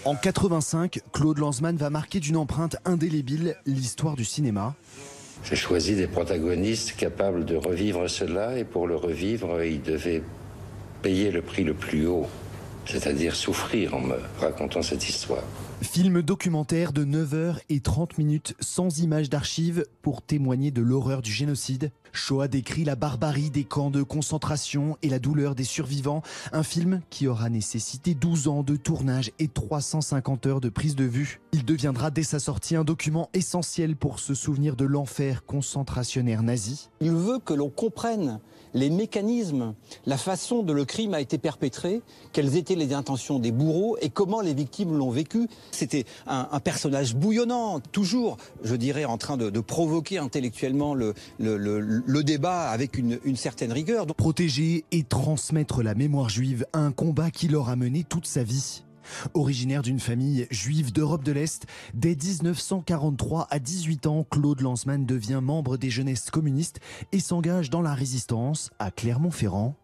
En 85, Claude Lanzmann va marquer d'une empreinte indélébile l'histoire du cinéma. J'ai choisi des protagonistes capables de revivre cela, et pour le revivre, ils devaient payer le prix le plus haut, c'est-à-dire souffrir en me racontant cette histoire. Film documentaire de 9h30 sans images d'archives pour témoigner de l'horreur du génocide. Shoah décrit la barbarie des camps de concentration et la douleur des survivants. Un film qui aura nécessité 12 ans de tournage et 350 heures de prise de vue. Il deviendra dès sa sortie un document essentiel pour se souvenir de l'enfer concentrationnaire nazi. Il veut que l'on comprenne les mécanismes, la façon dont le crime a été perpétré, quelles étaient les intentions des bourreaux et comment les victimes l'ont vécu. C'était un personnage bouillonnant, toujours, je dirais, en train de provoquer intellectuellement le débat avec une certaine rigueur. Protéger et transmettre la mémoire juive, un combat qui l'aura mené toute sa vie. Originaire d'une famille juive d'Europe de l'Est, dès 1943 à 18 ans, Claude Lanzmann devient membre des jeunesses communistes et s'engage dans la résistance à Clermont-Ferrand.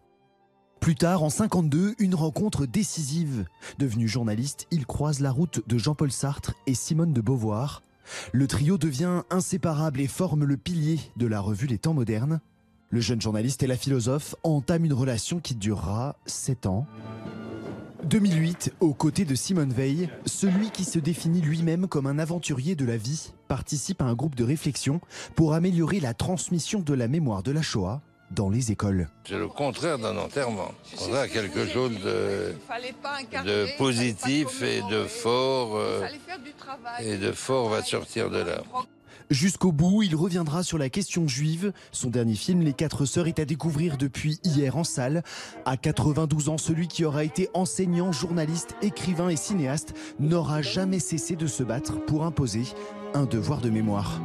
Plus tard, en 1952, une rencontre décisive. Devenu journaliste, il croise la route de Jean-Paul Sartre et Simone de Beauvoir. Le trio devient inséparable et forme le pilier de la revue Les Temps modernes. Le jeune journaliste et la philosophe entament une relation qui durera 7 ans. 2008, aux côtés de Simone Veil, celui qui se définit lui-même comme un aventurier de la vie participe à un groupe de réflexion pour améliorer la transmission de la mémoire de la Shoah dans les écoles. C'est le contraire d'un enterrement. On a quelque chose de positif et de fort va sortir de là. Jusqu'au bout, il reviendra sur la question juive. Son dernier film, Les 4 sœurs, est à découvrir depuis hier en salle. À 92 ans, celui qui aura été enseignant, journaliste, écrivain et cinéaste n'aura jamais cessé de se battre pour imposer un devoir de mémoire.